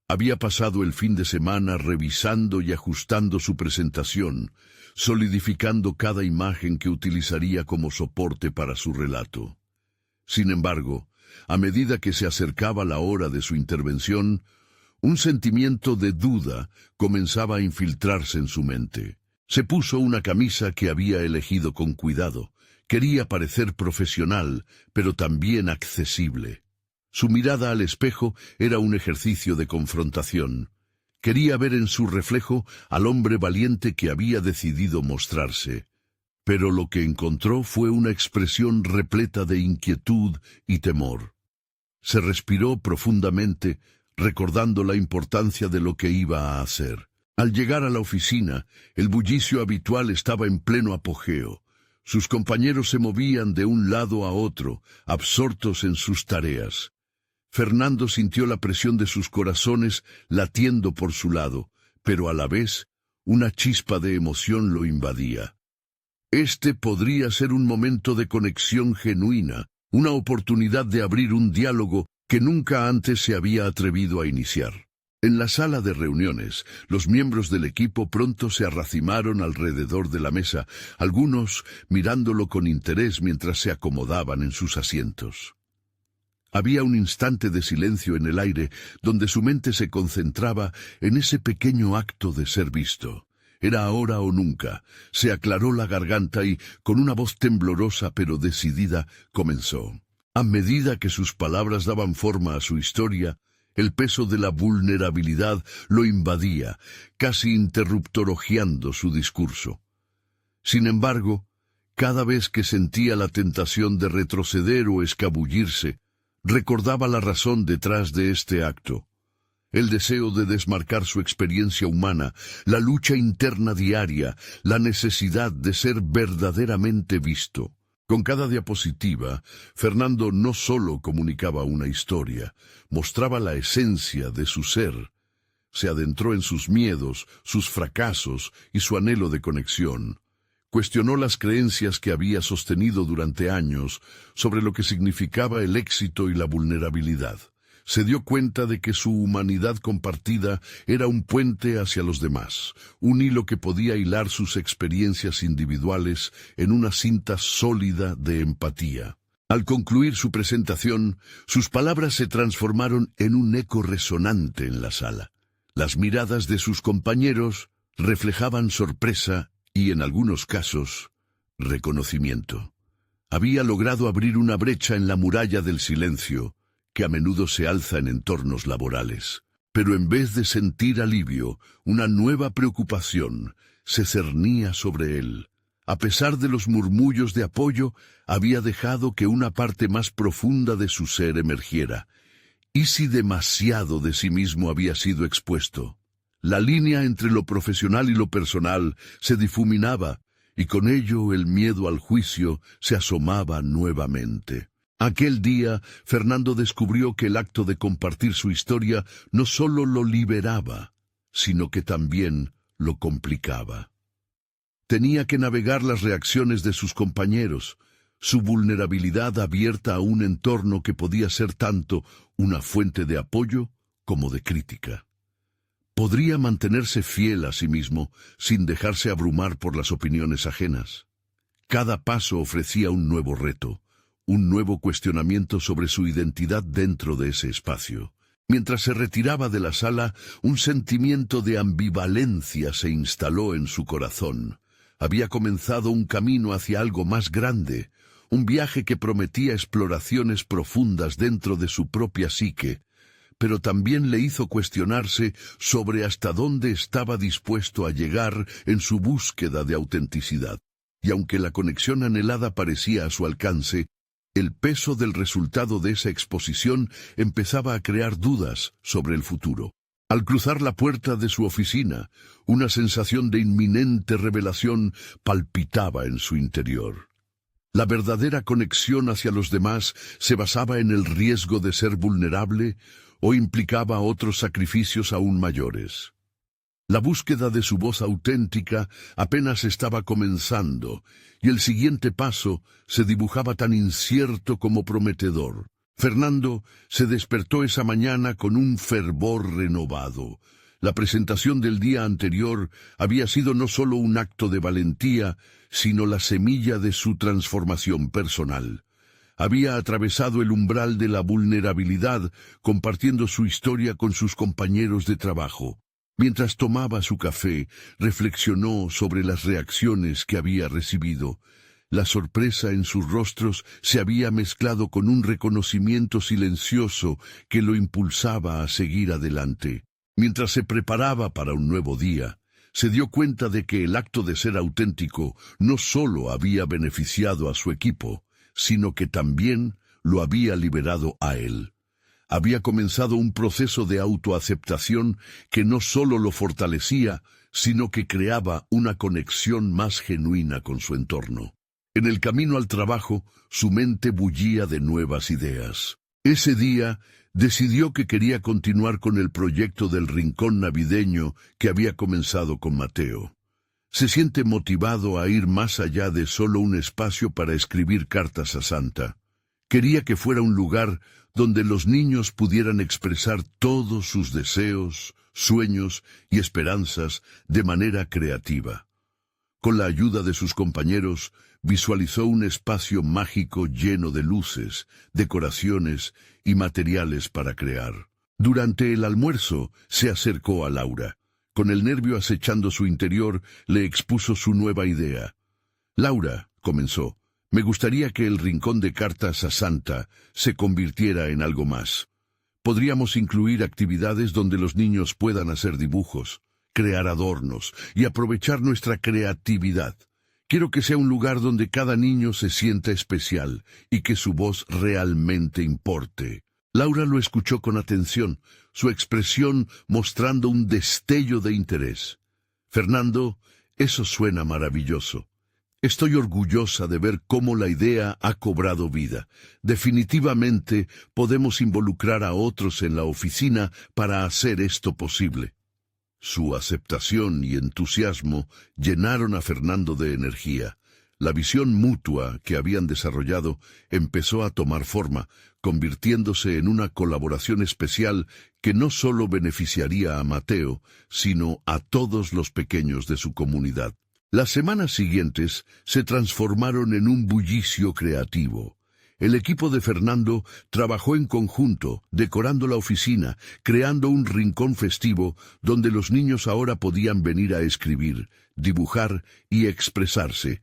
Había pasado el fin de semana revisando y ajustando su presentación, solidificando cada imagen que utilizaría como soporte para su relato. Sin embargo, a medida que se acercaba la hora de su intervención, un sentimiento de duda comenzaba a infiltrarse en su mente. Se puso una camisa que había elegido con cuidado. Quería parecer profesional, pero también accesible. Su mirada al espejo era un ejercicio de confrontación. Quería ver en su reflejo al hombre valiente que había decidido mostrarse. Pero lo que encontró fue una expresión repleta de inquietud y temor. Se respiró profundamente, recordando la importancia de lo que iba a hacer. Al llegar a la oficina, el bullicio habitual estaba en pleno apogeo. Sus compañeros se movían de un lado a otro, absortos en sus tareas. Fernando sintió la presión de sus corazones latiendo por su lado, pero a la vez una chispa de emoción lo invadía. Este podría ser un momento de conexión genuina, una oportunidad de abrir un diálogo que nunca antes se había atrevido a iniciar. En la sala de reuniones, los miembros del equipo pronto se arracimaron alrededor de la mesa, algunos mirándolo con interés mientras se acomodaban en sus asientos. Había un instante de silencio en el aire donde su mente se concentraba en ese pequeño acto de ser visto. Era ahora o nunca. Se aclaró la garganta y, con una voz temblorosa pero decidida, comenzó. A medida que sus palabras daban forma a su historia, el peso de la vulnerabilidad lo invadía, casi interruptorogiando su discurso. Sin embargo, cada vez que sentía la tentación de retroceder o escabullirse, recordaba la razón detrás de este acto. El deseo de desmarcar su experiencia humana, la lucha interna diaria, la necesidad de ser verdaderamente visto. Con cada diapositiva, Fernando no solo comunicaba una historia, mostraba la esencia de su ser. Se adentró en sus miedos, sus fracasos y su anhelo de conexión. Cuestionó las creencias que había sostenido durante años sobre lo que significaba el éxito y la vulnerabilidad. Se dio cuenta de que su humanidad compartida era un puente hacia los demás, un hilo que podía hilar sus experiencias individuales en una cinta sólida de empatía. Al concluir su presentación, sus palabras se transformaron en un eco resonante en la sala. Las miradas de sus compañeros reflejaban sorpresa y, en algunos casos, reconocimiento. Había logrado abrir una brecha en la muralla del silencio, que a menudo se alza en entornos laborales. Pero en vez de sentir alivio, una nueva preocupación se cernía sobre él. A pesar de los murmullos de apoyo, había dejado que una parte más profunda de su ser emergiera. ¿Y si demasiado de sí mismo había sido expuesto? La línea entre lo profesional y lo personal se difuminaba, y con ello el miedo al juicio se asomaba nuevamente. Aquel día, Fernando descubrió que el acto de compartir su historia no solo lo liberaba, sino que también lo complicaba. Tenía que navegar las reacciones de sus compañeros, su vulnerabilidad abierta a un entorno que podía ser tanto una fuente de apoyo como de crítica. Podría mantenerse fiel a sí mismo sin dejarse abrumar por las opiniones ajenas. Cada paso ofrecía un nuevo reto, un nuevo cuestionamiento sobre su identidad dentro de ese espacio. Mientras se retiraba de la sala, un sentimiento de ambivalencia se instaló en su corazón. Había comenzado un camino hacia algo más grande, un viaje que prometía exploraciones profundas dentro de su propia psique, pero también le hizo cuestionarse sobre hasta dónde estaba dispuesto a llegar en su búsqueda de autenticidad. Y aunque la conexión anhelada parecía a su alcance, el peso del resultado de esa exposición empezaba a crear dudas sobre el futuro. Al cruzar la puerta de su oficina, una sensación de inminente revelación palpitaba en su interior. La verdadera conexión hacia los demás se basaba en el riesgo de ser vulnerable o implicaba otros sacrificios aún mayores. La búsqueda de su voz auténtica apenas estaba comenzando, y el siguiente paso se dibujaba tan incierto como prometedor. Fernando se despertó esa mañana con un fervor renovado. La presentación del día anterior había sido no solo un acto de valentía, sino la semilla de su transformación personal. Había atravesado el umbral de la vulnerabilidad, compartiendo su historia con sus compañeros de trabajo. Mientras tomaba su café, reflexionó sobre las reacciones que había recibido. La sorpresa en sus rostros se había mezclado con un reconocimiento silencioso que lo impulsaba a seguir adelante. Mientras se preparaba para un nuevo día, se dio cuenta de que el acto de ser auténtico no solo había beneficiado a su equipo, sino que también lo había liberado a él. había comenzado un proceso de autoaceptación que no solo lo fortalecía, sino que creaba una conexión más genuina con su entorno. En el camino al trabajo, su mente bullía de nuevas ideas. Ese día, decidió que quería continuar con el proyecto del rincón navideño que había comenzado con Mateo. Se siente motivado a ir más allá de solo un espacio para escribir cartas a Santa. Quería que fuera un lugar donde los niños pudieran expresar todos sus deseos, sueños y esperanzas de manera creativa. Con la ayuda de sus compañeros, visualizó un espacio mágico lleno de luces, decoraciones y materiales para crear. Durante el almuerzo, se acercó a Laura. Con el nervio acechando su interior, le expuso su nueva idea. «Laura», comenzó, «me gustaría que el rincón de cartas a Santa se convirtiera en algo más. Podríamos incluir actividades donde los niños puedan hacer dibujos, crear adornos y aprovechar nuestra creatividad. Quiero que sea un lugar donde cada niño se sienta especial y que su voz realmente importe». Laura lo escuchó con atención, su expresión mostrando un destello de interés. «Fernando, eso suena maravilloso. Estoy orgullosa de ver cómo la idea ha cobrado vida. Definitivamente podemos involucrar a otros en la oficina para hacer esto posible». Su aceptación y entusiasmo llenaron a Fernando de energía. La visión mutua que habían desarrollado empezó a tomar forma, convirtiéndose en una colaboración especial que no solo beneficiaría a Mateo, sino a todos los pequeños de su comunidad. Las semanas siguientes se transformaron en un bullicio creativo. El equipo de Fernando trabajó en conjunto, decorando la oficina, creando un rincón festivo donde los niños ahora podían venir a escribir, dibujar y expresarse.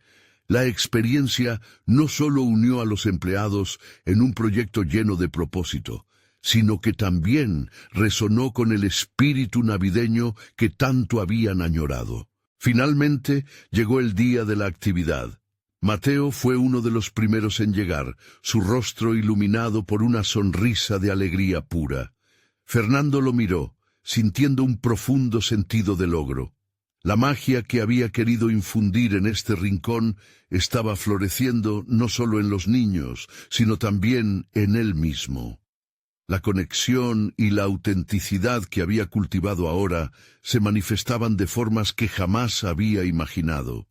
La experiencia no solo unió a los empleados en un proyecto lleno de propósito, sino que también resonó con el espíritu navideño que tanto habían añorado. Finalmente llegó el día de la actividad. Mateo fue uno de los primeros en llegar, su rostro iluminado por una sonrisa de alegría pura. Fernando lo miró, sintiendo un profundo sentido de logro. La magia que había querido infundir en este rincón estaba floreciendo no solo en los niños, sino también en él mismo. La conexión y la autenticidad que había cultivado ahora se manifestaban de formas que jamás había imaginado.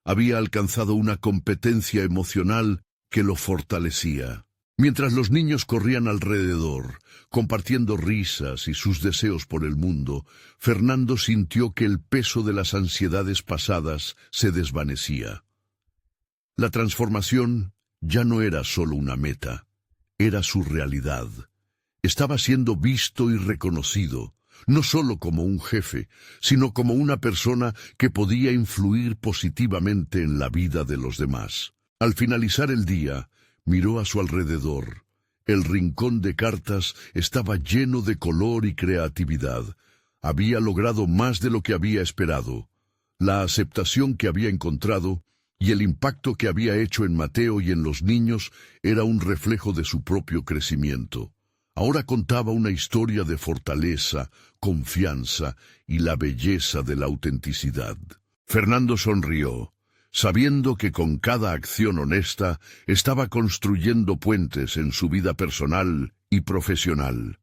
Había alcanzado una competencia emocional que lo fortalecía. Mientras los niños corrían alrededor, compartiendo risas y sus deseos por el mundo, Fernando sintió que el peso de las ansiedades pasadas se desvanecía. La transformación ya no era solo una meta, era su realidad. Estaba siendo visto y reconocido, no solo como un jefe, sino como una persona que podía influir positivamente en la vida de los demás. Al finalizar el día, miró a su alrededor. El rincón de cartas estaba lleno de color y creatividad. Había logrado más de lo que había esperado. La aceptación que había encontrado y el impacto que había hecho en Mateo y en los niños era un reflejo de su propio crecimiento. Ahora contaba una historia de fortaleza, confianza y la belleza de la autenticidad. Fernando sonrió, sabiendo que con cada acción honesta estaba construyendo puentes en su vida personal y profesional.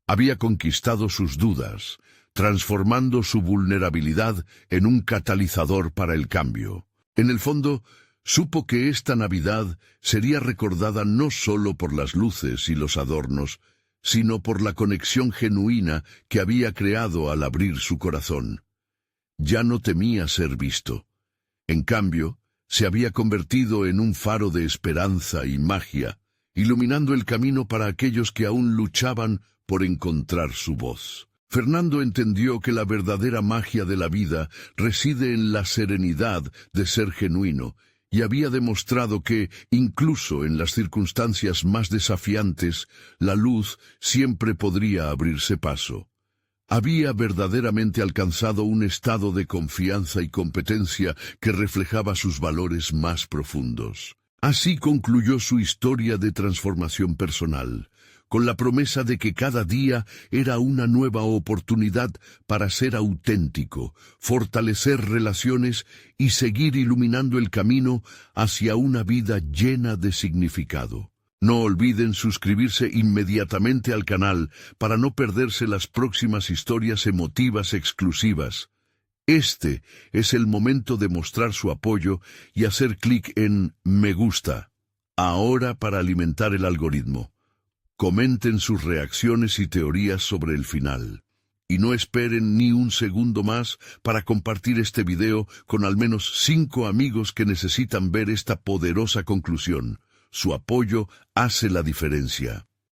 Había conquistado sus dudas, transformando su vulnerabilidad en un catalizador para el cambio. En el fondo, supo que esta Navidad sería recordada no solo por las luces y los adornos, sino por la conexión genuina que había creado al abrir su corazón. Ya no temía ser visto. En cambio, se había convertido en un faro de esperanza y magia, iluminando el camino para aquellos que aún luchaban por encontrar su voz. Fernando entendió que la verdadera magia de la vida reside en la serenidad de ser genuino, y había demostrado que, incluso en las circunstancias más desafiantes, la luz siempre podría abrirse paso. Había verdaderamente alcanzado un estado de confianza y competencia que reflejaba sus valores más profundos. Así concluyó su historia de transformación personal, con la promesa de que cada día era una nueva oportunidad para ser auténtico, fortalecer relaciones y seguir iluminando el camino hacia una vida llena de significado. No olviden suscribirse inmediatamente al canal para no perderse las próximas historias emotivas exclusivas. Este es el momento de mostrar su apoyo y hacer clic en Me gusta. Ahora para alimentar el algoritmo. Comenten sus reacciones y teorías sobre el final. Y no esperen ni un segundo más para compartir este video con al menos 5 amigos que necesitan ver esta poderosa conclusión. Su apoyo hace la diferencia.